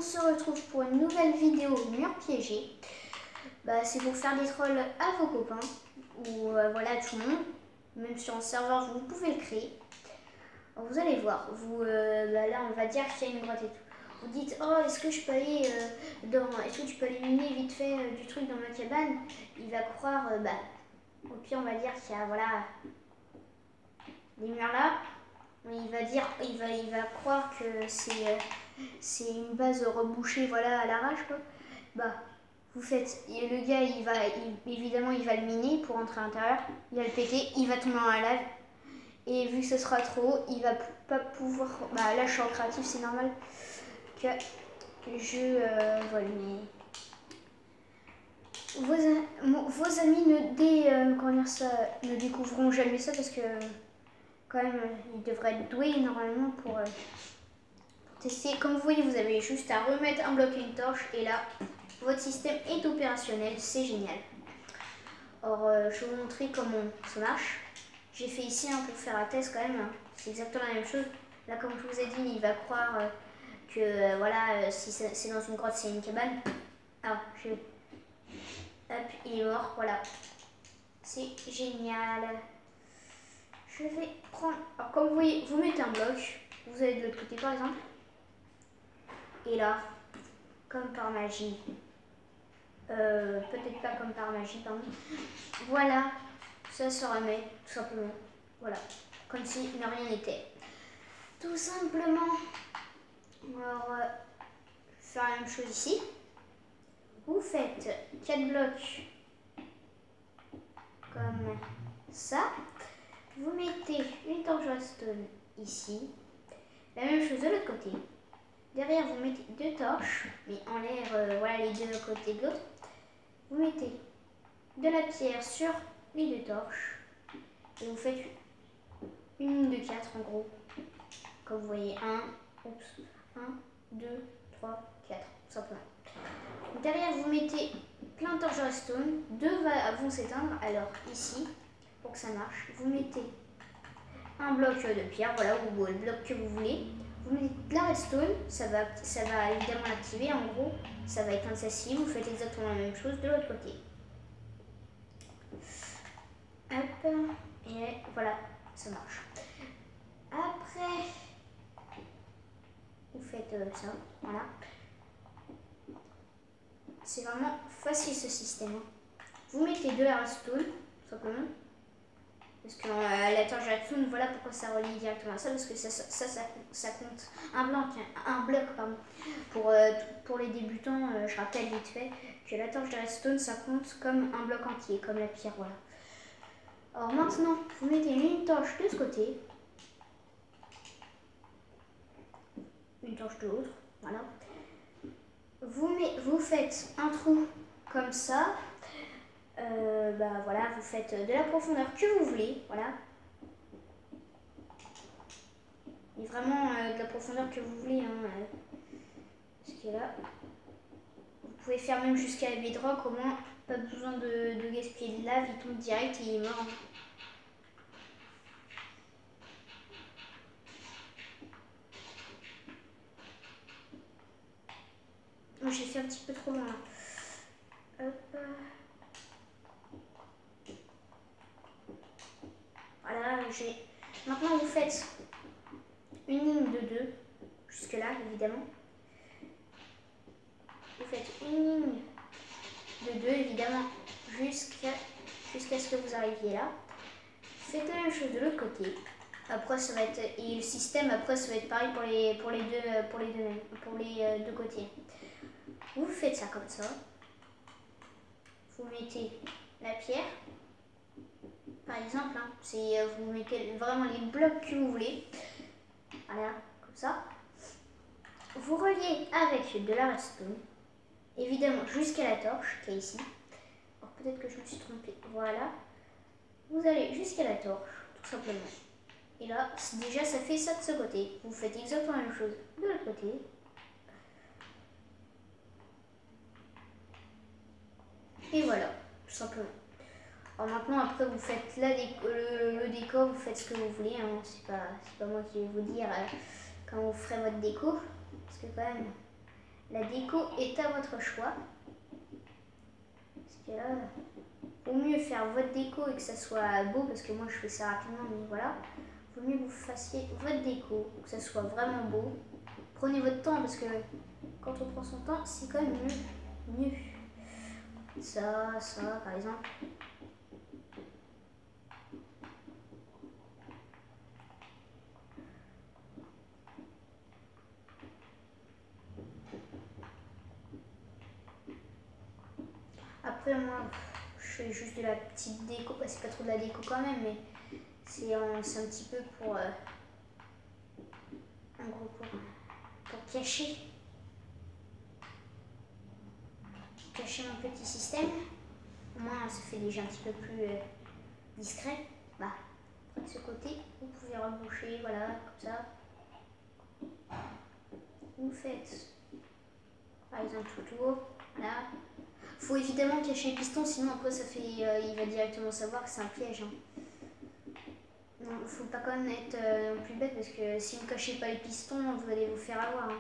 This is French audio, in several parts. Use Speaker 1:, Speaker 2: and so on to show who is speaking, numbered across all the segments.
Speaker 1: on se retrouve pour une nouvelle vidéo mur piégé. C'est pour faire des trolls à vos copains ou voilà, à tout le monde. Même sur un serveur, vous pouvez le créer. Alors, vous allez voir, là on va dire qu'il y a une grotte et tout. Vous dites, oh, est-ce que je peux aller est-ce que tu peux aller miner vite fait du truc dans ma cabane? Il va croire, au pire on va dire qu'il y a voilà des murs là. Il va dire, il va croire que c'est une base rebouchée voilà à l'arrache quoi. Vous faites, et le gars évidemment il va le miner pour entrer à l'intérieur, il va le péter, il va tomber dans la lave. Et vu que ce sera trop haut, il va pas pouvoir. Là je suis en créatif, c'est normal que je vole, mais vos amis ne découvriront jamais ça parce que quand même ils devraient être doués normalement pour tester. Comme vous voyez, vous avez juste à remettre un bloc et une torche et là votre système est opérationnel, c'est génial. Alors je vais vous montrer comment ça marche. J'ai fait ici pour faire un test quand même, c'est exactement la même chose. Là comme je vous ai dit, il va croire que voilà, si c'est dans une grotte, c'est une cabane. Alors hop, il est mort, voilà. C'est génial. Je vais prendre, alors comme vous voyez, vous mettez un bloc, vous allez de l'autre côté par exemple. Et là, comme par magie, peut-être pas comme par magie, pardon. Voilà, ça se remet tout simplement. Voilà, comme si ne rien n'était. Tout simplement. Alors, faire la même chose ici. Vous faites 4 blocs comme ça. Vous mettez une torche redstone ici. La même chose de l'autre côté. Derrière, vous mettez 2 torches, mais en l'air, voilà les deux côtés de l'autre. Vous mettez de la pierre sur les 2 torches. Et vous faites une ligne de 4 en gros. Comme vous voyez, 1, 2, 3, 4, tout simplement. Derrière, vous mettez plein de torches de redstone. 2 vont s'éteindre. Alors ici, pour que ça marche, vous mettez un bloc de pierre, voilà, ou le bloc que vous voulez. Vous mettez de la redstone, ça va évidemment l'activer. En gros, ça va éteindre celle-ci. Vous faites exactement la même chose de l'autre côté. Hop, et voilà, ça marche. Après, vous faites ça, voilà. C'est vraiment facile ce système. Vous mettez de la redstone, tout simplement. Parce que la torche de redstone, voilà pourquoi ça relie directement à ça, parce que ça compte un bloc, pardon. Pour les débutants, je rappelle vite fait que la torche de redstone, ça compte comme un bloc entier, comme la pierre, voilà. Alors maintenant, vous mettez une torche de ce côté, une torche de l'autre, voilà. Vous faites un trou comme ça. Voilà, vous faites de la profondeur que vous voulez, voilà. Et vraiment de la profondeur que vous voulez, parce que là, vous pouvez faire même jusqu'à la bedrock, au moins pas besoin de gaspiller de lave, il tombe direct et il est mort. J'ai fait un petit peu trop loin là. Hop. Voilà, maintenant vous faites une ligne de 2, jusque là évidemment. Vous faites une ligne de 2 évidemment, jusqu'à ce que vous arriviez là. Faites la même chose de l'autre côté. Après ça va être, et le système après ça va être pareil pour les deux côtés. Vous faites ça comme ça. Vous mettez la pierre. Par exemple, vous mettez vraiment les blocs que vous voulez. Voilà, comme ça. Vous reliez avec de la redstone. Évidemment, jusqu'à la torche qui est ici. Alors peut-être que je me suis trompée. Voilà. Vous allez jusqu'à la torche, tout simplement. Et là, déjà, ça fait ça de ce côté. Vous faites exactement la même chose de l'autre côté. Et voilà, tout simplement. Alors maintenant, après, vous faites le décor, vous faites ce que vous voulez. C'est pas moi qui vais vous dire quand vous ferez votre déco. Parce que quand même, La déco est à votre choix. Parce que là, vaut mieux faire votre déco et que ça soit beau, parce que moi je fais ça rapidement, mais voilà. Vaut mieux que vous fassiez votre déco, que ça soit vraiment beau. Prenez votre temps, parce que quand on prend son temps, c'est quand même mieux. Ça, par exemple. Après, moi, je fais juste de la petite déco. Bah, c'est pas trop de la déco quand même, mais c'est un petit peu pour... en gros, pour cacher mon petit système. Au moins, ça fait déjà un petit peu plus discret. Bah, de ce côté, vous pouvez reboucher, voilà, comme ça. Vous faites, par exemple, tout autour, voilà. Faut évidemment cacher les pistons, sinon après ça fait, il va directement savoir que c'est un piège. Hein. Non, faut pas quand même être non plus bête, parce que si vous cachez pas les pistons, vous allez vous faire avoir. Hein.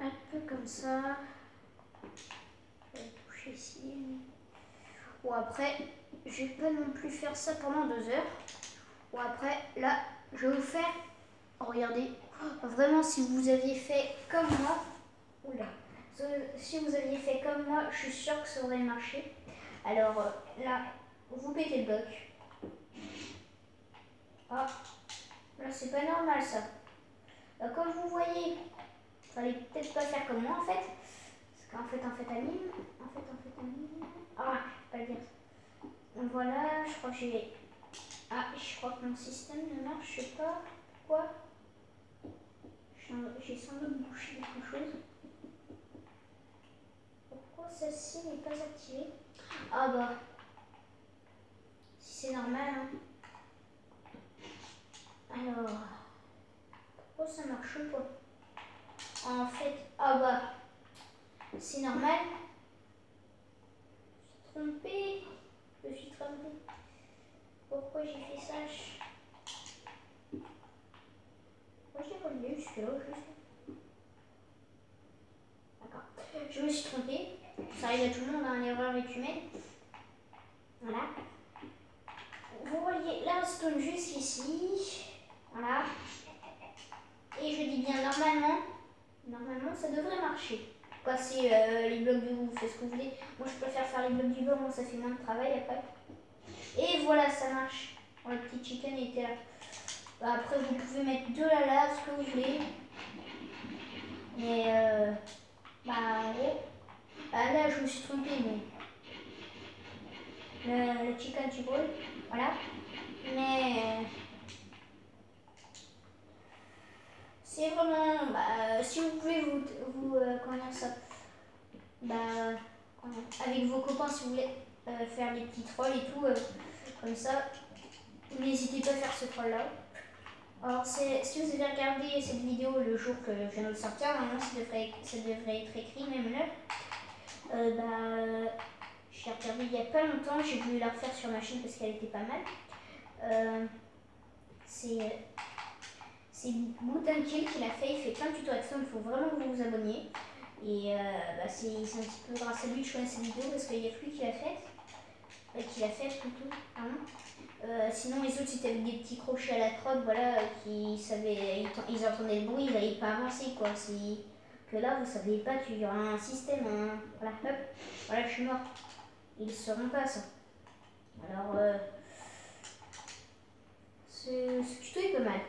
Speaker 1: Un peu comme ça. Je vais coucher ici. Bon, après, je vais pas non plus faire ça pendant 2 heures. Bon, après, là, je vais vous faire. Oh, regardez, vraiment, si vous aviez fait comme moi, oula, si vous aviez fait comme moi, je suis sûre que ça aurait marché. Alors là, vous pétez le bloc. Ah, là, c'est pas normal ça. Comme vous voyez, fallait peut-être pas faire comme moi en fait. Parce qu'en fait, amphétamine. Ah, je vais pas le dire. Donc voilà, je crois que j'ai. Ah, je crois que mon système ne marche pas. Pourquoi? J'ai sans doute bouché quelque chose. Pourquoi celle-ci n'est pas activée? Ah bah, si c'est normal. Hein. Alors, pourquoi ça marche pas? En fait, ah bah, c'est normal. Je suis trompée. Pourquoi j'ai fait ça? Moi j'ai relevé jusque-là, juste. D'accord. Je me suis trompée. Ça arrive à tout le monde, hein, l'erreur est humaine. Voilà. Vous voyez là, stone jusqu'ici. Voilà. Et je dis bien normalement ça devrait marcher. Passer les blocs du haut, vous faites ce que vous voulez. Moi je préfère faire les blocs du bas, moi ça fait moins de travail après. Et voilà, ça marche. Bon, le petit chicken était là. Bah, après vous pouvez mettre de la lave, ce que vous voulez. Mais bah en gros, ah, là je me suis trompée, mais le chicken tu brûles, voilà. Mais c'est vraiment, bah, si vous pouvez vous comment dire ça, bah, avec vos copains si vous voulez faire des petits trolls et tout, comme ça, n'hésitez pas à faire ce troll là. Alors si vous avez regardé cette vidéo le jour que je viens de sortir, normalement ça devrait être écrit même là. Bah, j'ai regardé il n'y a pas longtemps, j'ai voulu la refaire sur ma chaîne parce qu'elle était pas mal. C'est Boutin Kill qui l'a fait, il fait plein de tutos avec ça, il faut vraiment que vous vous abonniez. Et bah, c'est un petit peu grâce à lui que je connais cette vidéo parce qu'il n'y a que lui qui l'a faite. Plutôt, pardon. Sinon les autres c'était avec des petits crochets à la crotte, voilà, ils entendaient le bruit, ils n'allaient pas avancer quoi. C'est que là vous savez pas qu'il y aura un système, voilà, hop, voilà je suis mort. Ils ne sauront pas ça. Alors ce tuto est pas mal.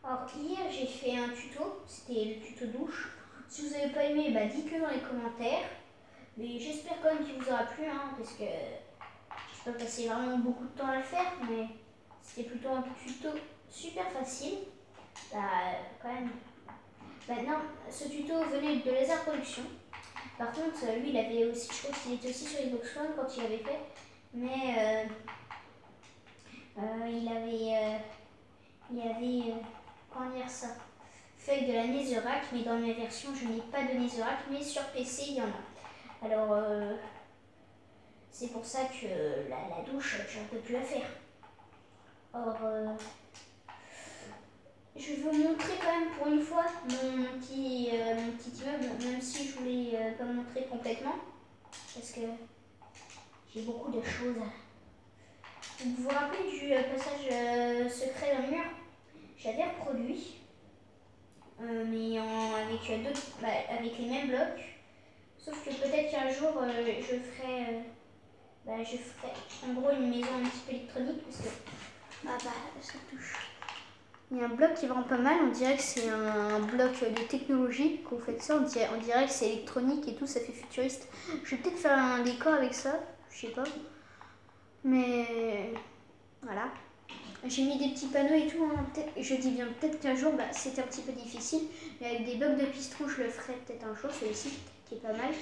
Speaker 1: Alors hier j'ai fait un tuto, c'était le tuto douche. Si vous n'avez pas aimé, bah, dites-le dans les commentaires. Mais j'espère quand même qu'il vous aura plu, hein, parce que je peux passer vraiment beaucoup de temps à le faire, mais c'était plutôt un tuto super facile. Bah, quand même. Maintenant, ce tuto venait de Laser Production. Par contre, lui, il avait aussi, je crois qu'il était aussi sur Xbox One quand il avait fait, mais il avait comment dire ça, fait de la Netherrack, mais dans ma version, je n'ai pas de Netherrack, mais sur PC, il y en a. Alors, c'est pour ça que la douche, je ne peux plus la faire. Or, je veux montrer quand même pour une fois mon petit immeuble, même si je voulais pas montrer complètement, parce que j'ai beaucoup de choses. Vous vous rappelez du passage secret dans le mur? J'avais reproduit, mais avec les mêmes blocs, sauf que peut-être qu'un jour je ferai en gros une maison un petit peu électronique, parce que ça touche. Il y a un bloc qui est vraiment pas mal, on dirait que c'est un bloc de technologie. Quand vous faites ça, on dirait que c'est électronique et tout, ça fait futuriste. Je vais peut-être faire un décor avec ça, je sais pas. Mais voilà. J'ai mis des petits panneaux et tout, hein. Je dis bien peut-être qu'un jour, c'était un petit peu difficile. Mais avec des blocs de piston, je le ferai peut-être un jour, celui-ci, qui est pas mal.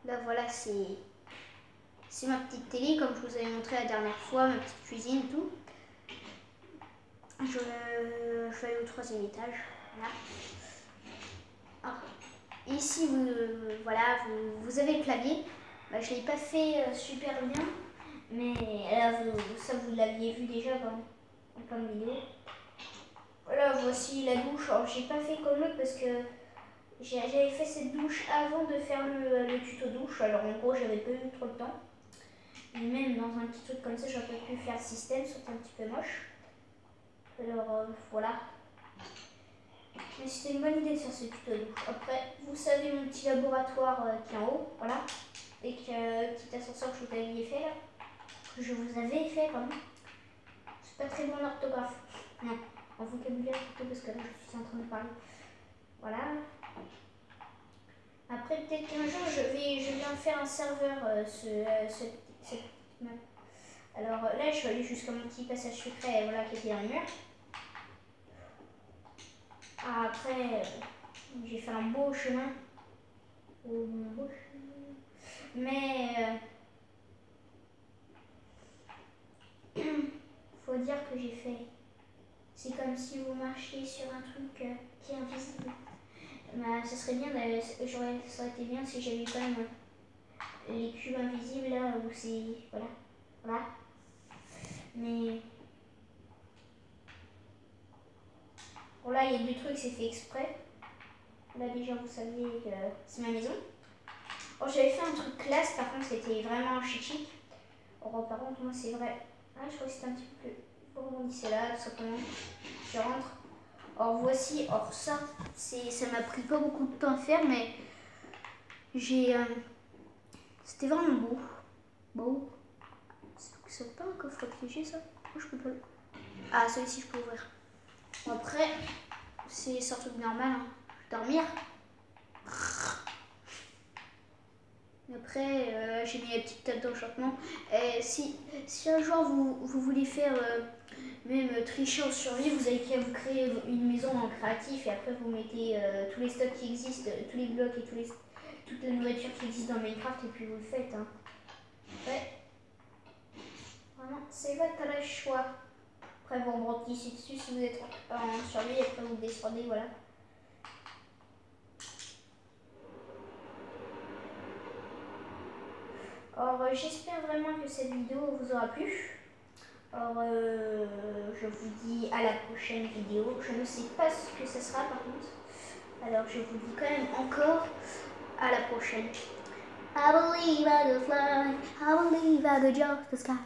Speaker 1: Là voilà, c'est ma petite télé, comme je vous avais montré la dernière fois, ma petite cuisine et tout. Je vais aller au 3e étage. Voilà. Alors, ici, vous avez le clavier. Je ne l'ai pas fait super bien, mais là, ça vous l'aviez vu déjà dans plein de vidéos. Voilà, voici la douche. Alors, j'ai pas fait comme l'autre parce que j'avais fait cette douche avant de faire le tuto douche. Alors, en gros, j'avais pas eu trop de temps. Et même dans un petit truc comme ça, j'aurais pas pu faire le système, c'était un petit peu moche. Alors voilà. Mais c'était une bonne idée de faire ce tuto douche. Après, vous savez mon petit laboratoire qui est en haut, voilà. Avec le petit ascenseur que je vous avais fait là. Que je vous avais fait, pardon. C'est pas très bon en orthographe. Non, en vocabulaire plutôt parce que là je suis en train de parler. Voilà. Après, peut-être qu'un jour je vais en faire un serveur, cette petite map. Alors là, je suis allée jusqu'à mon petit passage secret, voilà, qui était dans le mur. Après, j'ai fait un beau chemin. Mais faut dire que j'ai fait. C'est comme si vous marchiez sur un truc qui est invisible. Ça serait bien, ça aurait été bien si j'avais quand même les cubes invisibles là où c'est. Voilà. Voilà. Mais. Bon, là, il y a deux trucs, c'est fait exprès. Là, déjà, vous saviez que c'est ma maison. Bon, j'avais fait un truc classe, par contre, c'était vraiment chic. Or, par contre, moi, c'est vrai. Ah, je crois que c'était un petit peu plus. Vous rebondissez là, tout simplement. Je rentre. Or, voici. Or, ça m'a pris pas beaucoup de temps à faire, mais c'était vraiment beau. Beau. C'est pas un coffre piégé, ça? Moi, je peux pas. Ah, celui-ci, je peux ouvrir. Bon, après, c'est un truc normal, hein. Dormir. Après, j'ai mis la petite table d'enchantement. Si un jour vous voulez faire même tricher en survie, vous avez qu'à vous créer une maison en créatif et après vous mettez tous les stocks qui existent, tous les blocs et toute la nourriture qui existe dans Minecraft et puis vous le faites. Hein. Ouais. Vraiment, c'est votre choix. Après vous rebondissez dessus si vous êtes en survie et après vous descendez, voilà. Or, j'espère vraiment que cette vidéo vous aura plu. Or, je vous dis à la prochaine vidéo. Je ne sais pas ce que ce sera par contre. Alors, je vous dis quand même encore à la prochaine. I believe I could fly, I believe I could jump the sky.